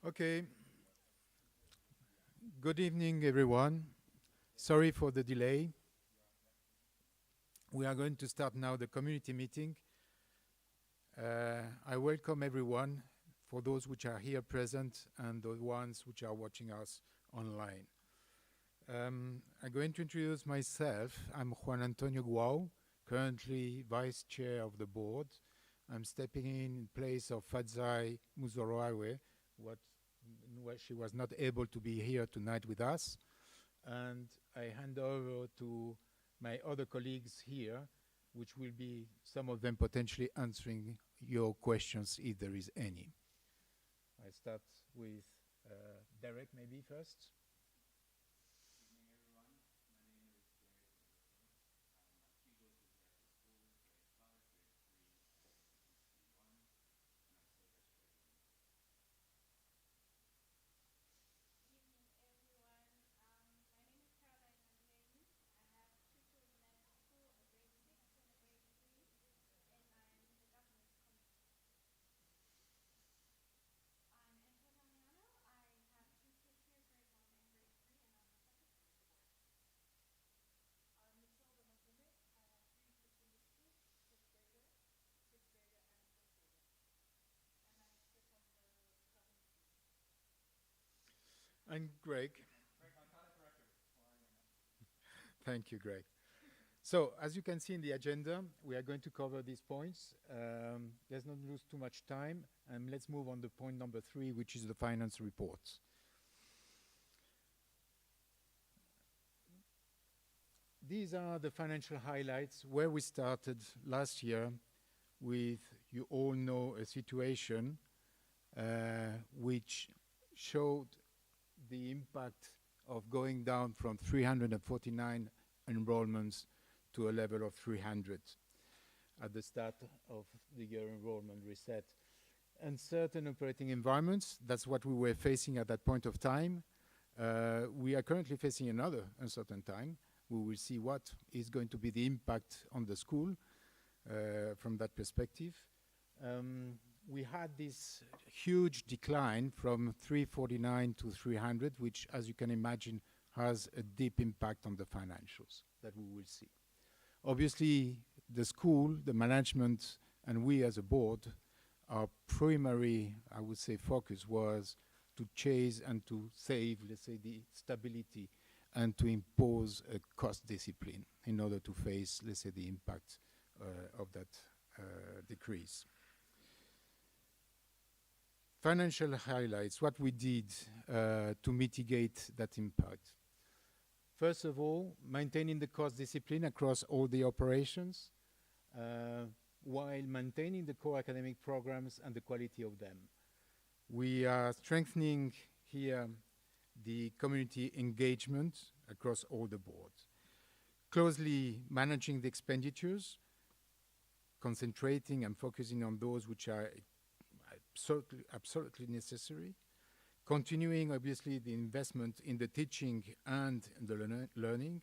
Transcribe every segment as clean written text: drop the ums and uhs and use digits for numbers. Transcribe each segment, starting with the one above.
Okay, good evening, everyone. Sorry for the delay. We are going to start now the community meeting. I welcome everyone, for those which are here present and the ones which are watching us online. I'm going to introduce myself. I'm Juan Antonio Guao, currently Vice Chair of the Board. I'm stepping in place of Fadzai Muzoroawe, what she was not able to be here tonight with us. And I hand over to my other colleagues here, which will be some of them potentially answering your questions if there is any. I start with Derek maybe first. And Greg. Thank you, Greg. So, as you can see in the agenda, we are going to cover these points. Let's not lose too much time, and let's move on to point number 3, which is the finance reports. These are the financial highlights where we started last year with, you all know, a situation which showed the impact of going down from 349 enrollments to a level of 300 at the start of the year enrollment reset. Uncertain operating environments, that's what we were facing at that point of time. We are currently facing another uncertain time. We will see what is going to be the impact on the school from that perspective. We had this huge decline from 349 to 300, which, as you can imagine, has a deep impact on the financials that we will see. Obviously, the school, the management, and we as a board, our primary, I would say, focus was to chase and to save, let's say, the stability and to impose a cost discipline in order to face, let's say, the impact of that decrease. Financial highlights, what we did to mitigate that impact. First of all, maintaining the cost discipline across all the operations while maintaining the core academic programs and the quality of them. We are strengthening here the community engagement across all the boards. Closely managing the expenditures, concentrating and focusing on those which are absolutely necessary. Continuing, obviously, the investment in the teaching and the learning,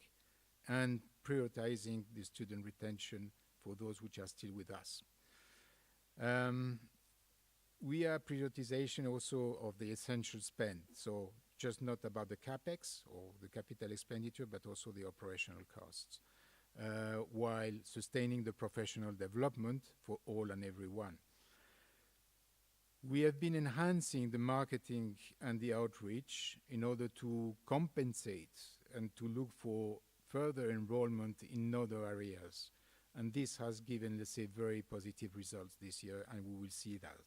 and prioritizing the student retention for those which are still with us. We are prioritization also of the essential spend, so just not about the CapEx or the capital expenditure, but also the operational costs, while sustaining the professional development for all and everyone. We have been enhancing the marketing and the outreach in order to compensate and to look for further enrollment in other areas. And this has given, let's say, very positive results this year, and we will see that.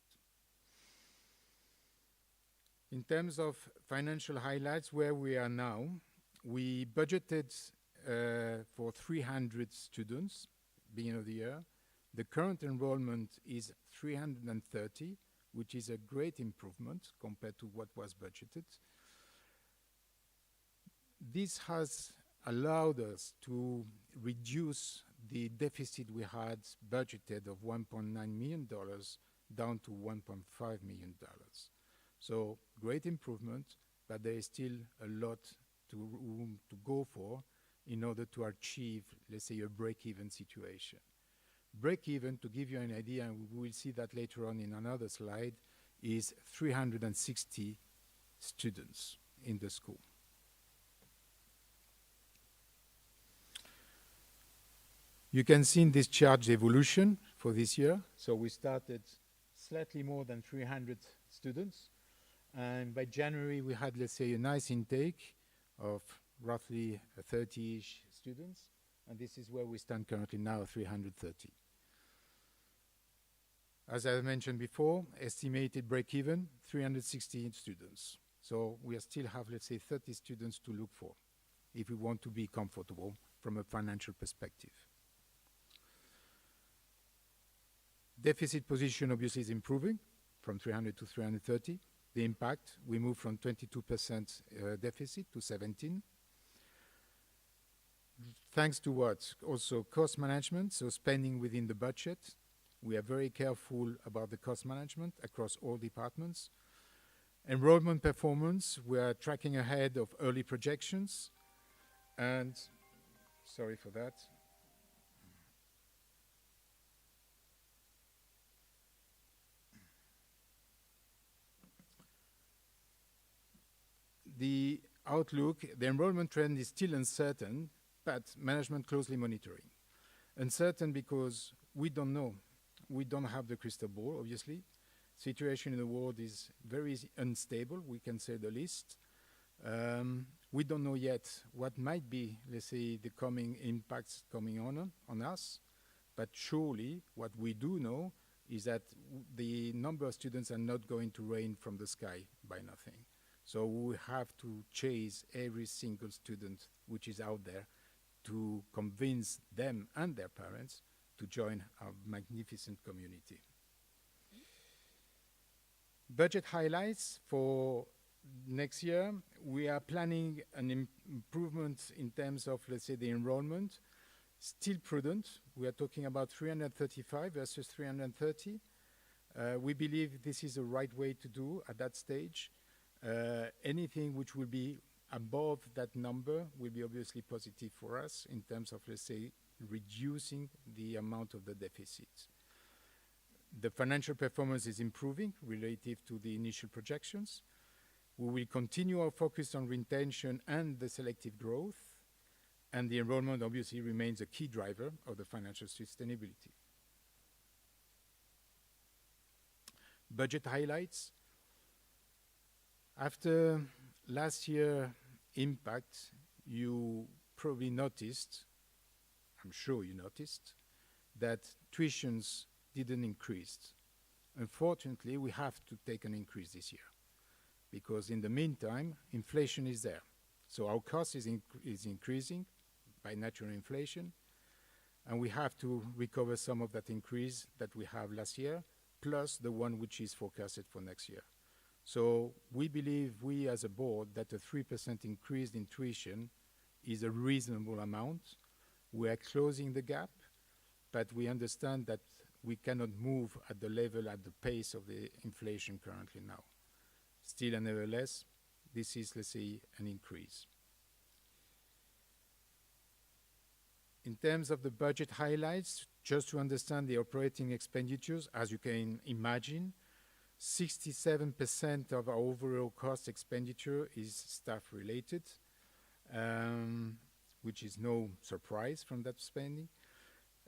In terms of financial highlights, where we are now, we budgeted for 300 students beginning of the year. The current enrollment is 330, which is a great improvement compared to what was budgeted. This has allowed us to reduce the deficit we had budgeted of $1.9 million down to $1.5 million. So great improvement, but there is still a lot room to go for in order to achieve, let's say, a break-even situation. Break-even, to give you an idea, and we will see that later on in another slide, is $360 students in the school. You can see in this chart the evolution for this year. So we started slightly more than 300 students. And by January, we had, let's say, a nice intake of roughly 30-ish students. And this is where we stand currently now, 330. As I mentioned before, estimated break-even, 316 students. So we still have, let's say, 30 students to look for if we want to be comfortable from a financial perspective. Deficit position obviously is improving from 300 to 330. The impact, we move from 22% deficit to 17. Thanks to what? Also cost management, so spending within the budget. We are very careful about the cost management across all departments. Enrollment performance, we are tracking ahead of early projections. And, sorry for that. The outlook, the enrollment trend is still uncertain, but management closely monitoring. Uncertain because we don't know. We don't have the crystal ball, obviously. Situation in the world is very unstable, we can say the least. We don't know yet what might be, let's say, the coming impacts coming on us. But surely what we do know is that the number of students are not going to rain from the sky by nothing. So we have to chase every single student which is out there to convince them and their parents to join our magnificent community. Budget highlights for next year. We are planning an improvement in terms of, let's say, the enrollment. Still prudent. We are talking about 335 versus 330. We believe this is the right way to do at that stage. Anything which will be above that number will be obviously positive for us in terms of, let's say, reducing the amount of the deficit. The financial performance is improving relative to the initial projections. We will continue our focus on retention and the selective growth, and the enrollment obviously remains a key driver of the financial sustainability. Budget highlights. After last year impact, you probably noticed, I'm sure you noticed, that tuitions didn't increase. Unfortunately, we have to take an increase this year because in the meantime, inflation is there. So our cost is increasing by natural inflation, and we have to recover some of that increase that we have last year, plus the one which is forecasted for next year. So we believe, we as a board, that a 3% increase in tuition is a reasonable amount. We are closing the gap, but we understand that we cannot move at the level, at the pace of the inflation currently now. Still, and nevertheless, this is, let's say, an increase. In terms of the budget highlights, just to understand the operating expenditures, as you can imagine, 67% of our overall cost expenditure is staff related, which is no surprise from that spending.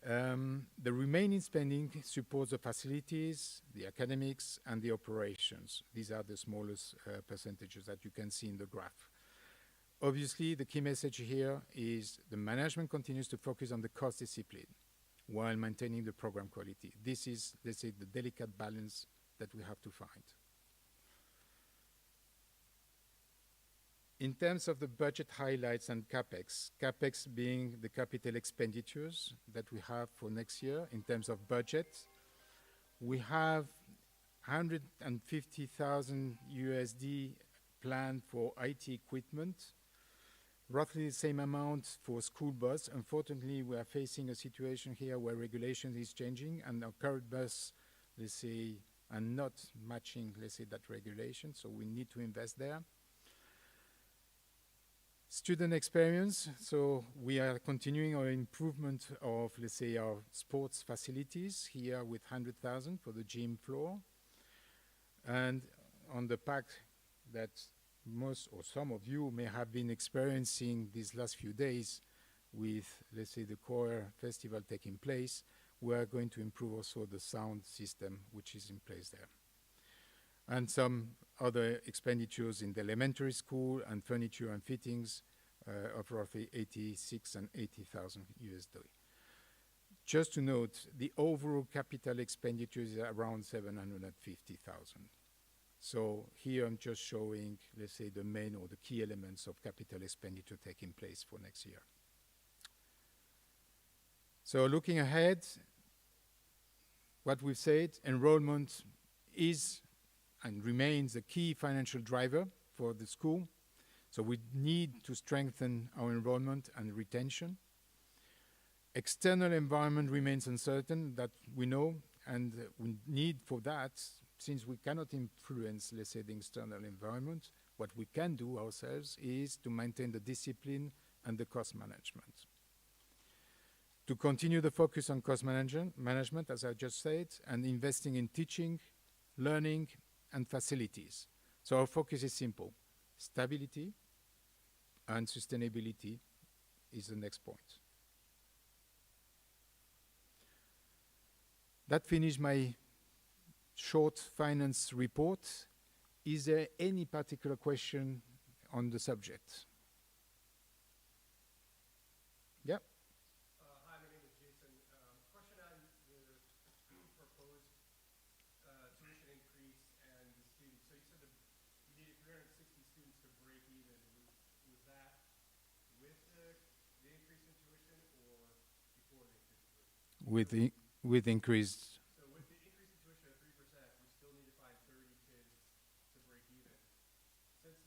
The remaining spending supports the facilities, the academics, and the operations. These are the smallest percentages that you can see in the graph. Obviously, the key message here is the management continues to focus on the cost discipline while maintaining the program quality. This is, let's say, the delicate balance that we have to find. In terms of the budget highlights and CapEx being the capital expenditures that we have for next year in terms of budget, we have 150,000 USD planned for IT equipment, roughly the same amount for school bus. Unfortunately, we are facing a situation here where regulation is changing and our current bus, let's say, are not matching, let's say, that regulation, so we need to invest there. Student experience, so we are continuing our improvement of, let's say, our sports facilities here with 100,000 for the gym floor. And on the pack that most or some of you may have been experiencing these last few days with, let's say, the choir festival taking place. We are going to improve also the sound system which is in place there. And some other expenditures in the elementary school and furniture and fittings of roughly 86 and 80,000 USD. Just to note, the overall capital expenditure is around 750,000. So here I'm just showing, let's say, the main or the key elements of capital expenditure taking place for next year. So looking ahead, what we've said, enrollment is and remains a key financial driver for the school. So we need to strengthen our enrollment and retention. External environment remains uncertain, that we know, and we need for that, since we cannot influence, let's say, the external environment, what we can do ourselves is to maintain the discipline and the cost management. To continue the focus on cost management, as I just said, and investing in teaching, learning, and facilities. So our focus is simple. Stability and sustainability is the next point. That finished my short finance report. Is there any particular question on the subject? Yeah. Hi, my name is Jason. Question on the proposed tuition increase and the students. So you said that you needed 360 students to break even. Was that with the increase in tuition or before the increase in tuition? With increased. So with the increase in tuition at 3%, we still need to find 30 kids to break even. Since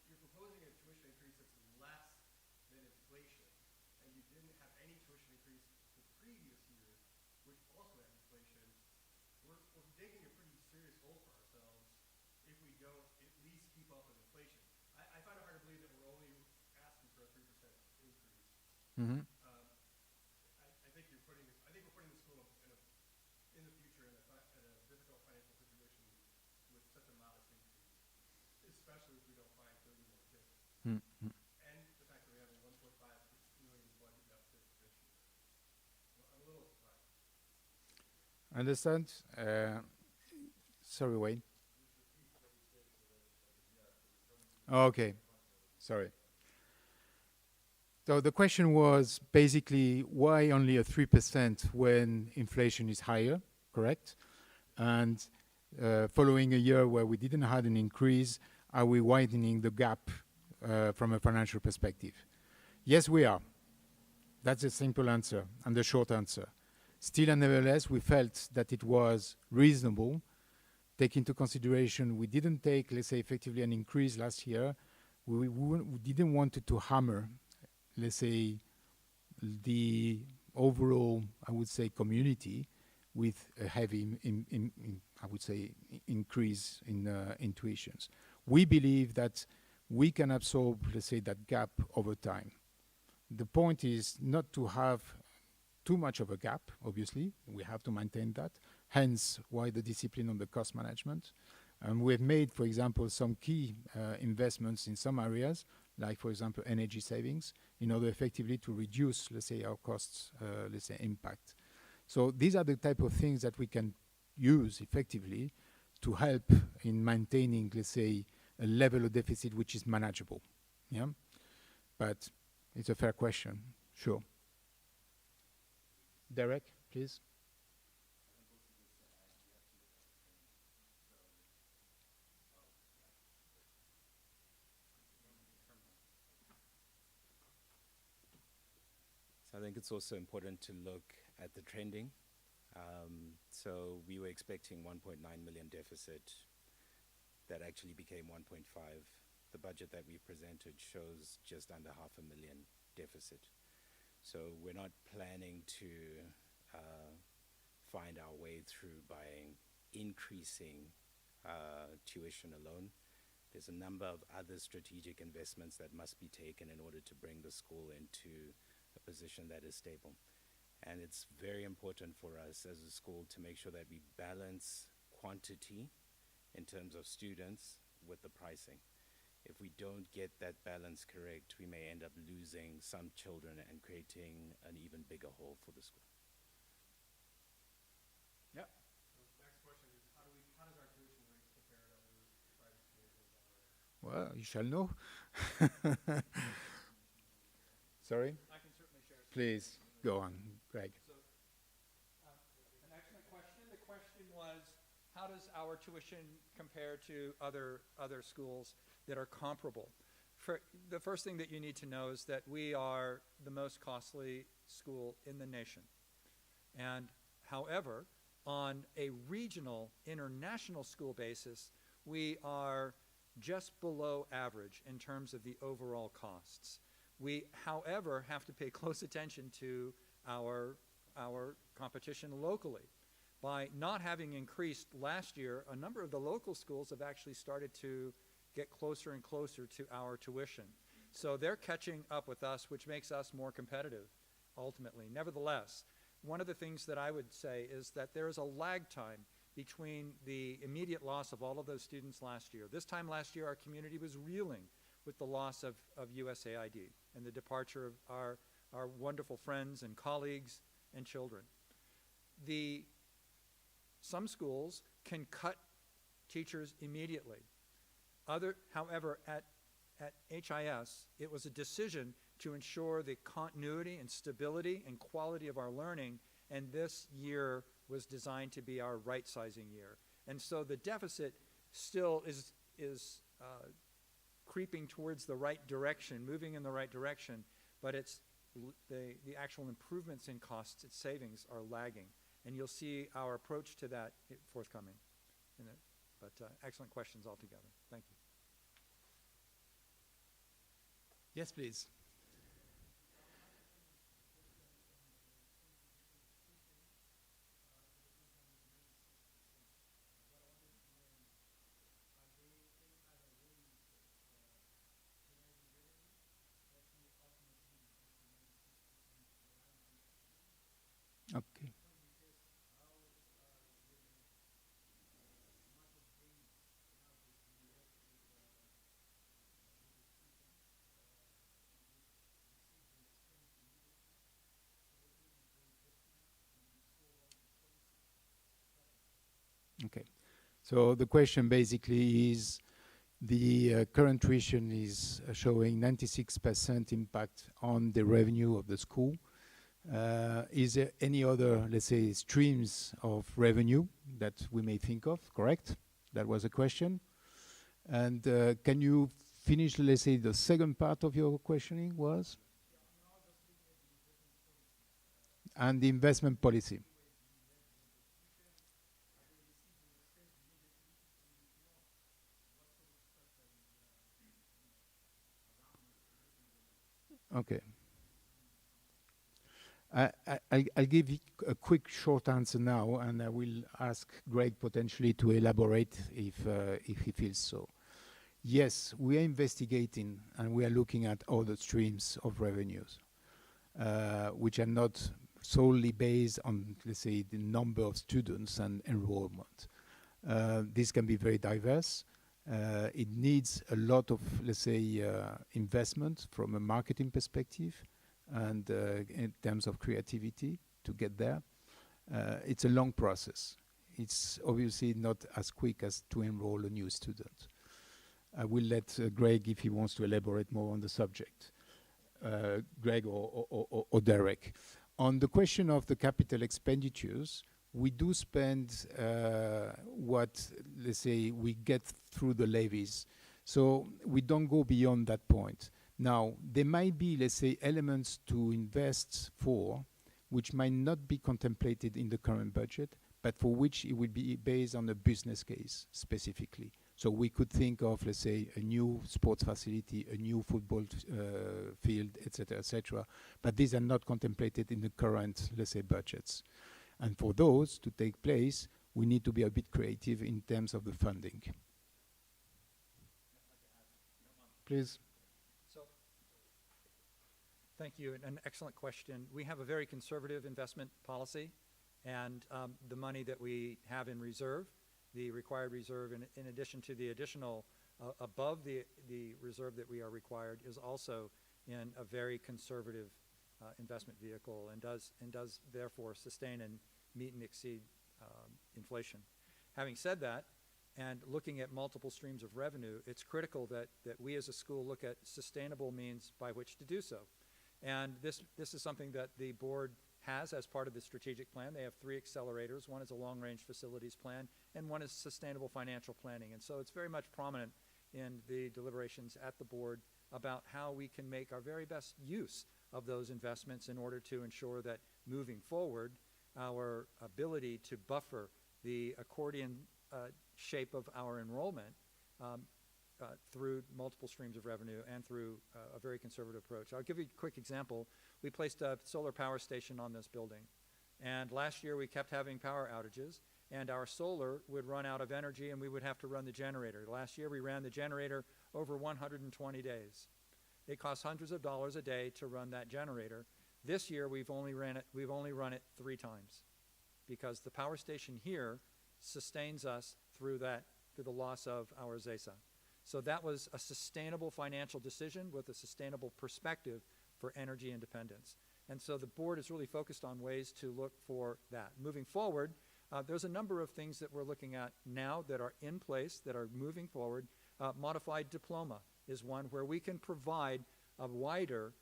you're proposing a tuition increase that's less than inflation, and you didn't have any tuition increase the previous year, which also had inflation, we're digging a pretty serious hole for ourselves if we don't at least keep up with inflation. I find it hard to believe that we're only asking for a 3% increase. Mm-hmm. I think we're putting the school in the future in a difficult financial situation with such a modest increase, especially if we don't find 30 more kids. Mm-hmm. And the fact that we have a 1.5 million budget deficit this year. I'm a little surprised. Understand? Sorry, Wayne. Okay, sorry. So the question was basically why only a 3% when inflation is higher, correct? And following a year where we didn't have an increase, are we widening the gap from a financial perspective? Yes, we are. That's a simple answer and the short answer. Still and nevertheless, we felt that it was reasonable, take into consideration we didn't take, let's say, effectively an increase last year. We didn't want to hammer, let's say, the overall, I would say, community with a heavy, I would say, increase in tuitions. We believe that we can absorb, let's say, that gap over time. The point is not to have too much of a gap, obviously. We have to maintain that. Hence, why the discipline on the cost management. We have made, for example, some key investments in some areas, like, for example, energy savings, in order effectively to reduce, let's say, our costs, let's say, impact. So these are the type of things that we can use effectively to help in maintaining, let's say, a level of deficit which is manageable. Yeah, but it's a fair question, sure. Derek, please. So I think it's also important to look at the trending. So we were expecting 1.9 million deficit that actually became 1.5. The budget that we presented shows just under 500,000 deficit. So we're not planning to find our way through by increasing tuition alone. There's a number of other strategic investments that must be taken in order to bring the school into a position that is stable. And it's very important for us as a school to make sure that we balance quantity in terms of students with the pricing. If we don't get that balance correct, we may end up losing some children and creating an even bigger hole for the school. Yeah. So next question is, how does our tuition rates compare to other private schools in Delaware? Well, you shall know. Sorry? I can certainly share some. Please, go on, Greg. So, an excellent question. The question was, how does our tuition compare to other schools that are comparable? The first thing that you need to know is that we are the most costly school in the nation. And however, on a regional international school basis, we are just below average in terms of the overall costs. We, however, have to pay close attention to our competition locally. By not having increased last year, a number of the local schools have actually started to get closer and closer to our tuition. So they're catching up with us, which makes us more competitive, ultimately. Nevertheless, one of the things that I would say is that there is a lag time between the immediate loss of all of those students last year. This time last year, our community was reeling with the loss of USAID and the departure of our wonderful friends and colleagues and children. Some schools can cut teachers immediately. However, at HIS, it was a decision to ensure the continuity and stability and quality of our learning, and this year was designed to be our right-sizing year. And so the deficit still is creeping towards the right direction, moving in the right direction, but the actual improvements in costs, its savings, are lagging. And you'll see our approach to that forthcoming. But excellent questions altogether. Thank you. Yes, please. Okay. Okay. So the question basically is the current tuition is showing 96% impact on the revenue of the school. Is there any other, let's say, streams of revenue that we may think of, correct? That was a question. And can you finish, let's say, the second part of your questioning was? And the investment policy. Okay. I'll give you a quick short answer now, and I will ask Greg potentially to elaborate if he feels so. Yes, we are investigating and we are looking at other streams of revenues, which are not solely based on, let's say, the number of students and enrollment. This can be very diverse. It needs a lot of, let's say, investment from a marketing perspective and in terms of creativity to get there. It's a long process. It's obviously not as quick as to enroll a new student. I will let Greg, if he wants to elaborate more on the subject. Greg or Derek. On the question of the capital expenditures, we do spend what, let's say, we get through the levies. So we don't go beyond that point. Now, there might be, let's say, elements to invest for, which might not be contemplated in the current budget, but for which it will be based on a business case specifically. So we could think of, let's say, a new sports facility, a new football field, et cetera, but these are not contemplated in the current, let's say, budgets. And for those to take place, we need to be a bit creative in terms of the funding. Please. So, thank you, an excellent question. We have a very conservative investment policy, and the money that we have in reserve, the required reserve, in addition to the additional above the reserve that we are required is also in a very conservative investment vehicle and does therefore sustain and meet and exceed inflation. Having said that, and looking at multiple streams of revenue, it's critical that we as a school look at sustainable means by which to do so. And this is something that the board has as part of the strategic plan. They have 3 accelerators. One is a long-range facilities plan, and one is sustainable financial planning. And so it's very much prominent in the deliberations at the board about how we can make our very best use of those investments in order to ensure that moving forward, our ability to buffer the accordion shape of our enrollment through multiple streams of revenue and through a very conservative approach. I'll give you a quick example. We placed a solar power station on this building, and last year we kept having power outages, and our solar would run out of energy and we would have to run the generator. Last year we ran the generator over 120 days. It costs hundreds of dollars a day to run that generator. This year we've only run it 3 times because the power station here sustains us through the loss of our ZESA. So that was a sustainable financial decision with a sustainable perspective for energy independence. And so the board is really focused on ways to look for that. Moving forward, there's a number of things that we're looking at now that are in place, that are moving forward. Modified diploma is one where we can provide a wider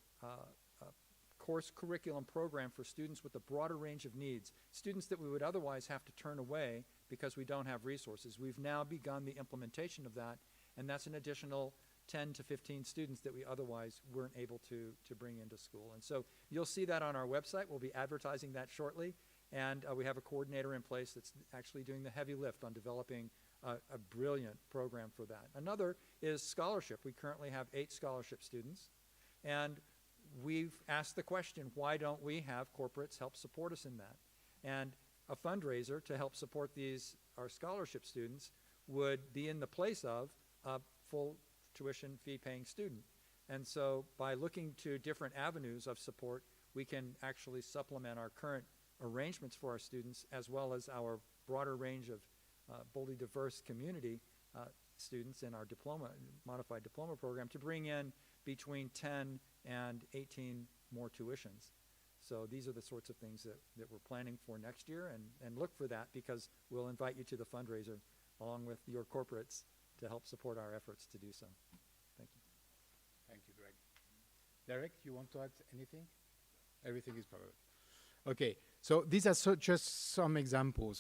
course curriculum program for students with a broader range of needs, students that we would otherwise have to turn away because we don't have resources. We've now begun the implementation of that, and that's an additional 10 to 15 students that we otherwise weren't able to bring into school. And so you'll see that on our website. We'll be advertising that shortly, and we have a coordinator in place that's actually doing the heavy lift on developing a brilliant program for that. Another is scholarship. We currently have 8 scholarship students, and we've asked the question, why don't we have corporates help support us in that? And a fundraiser to help support our scholarship students would be in the place of a full tuition fee paying student. And so by looking to different avenues of support, we can actually supplement our current arrangements for our students as well as our broader range of boldly diverse community students in our modified diploma program to bring in between 10 and 18 more tuitions. So these are the sorts of things that we're planning for next year, and look for that because we'll invite you to the fundraiser along with your corporates to help support our efforts to do so. Thank you. Thank you, Greg. Derek, you want to add anything? Everything is covered. Okay, so these are just some examples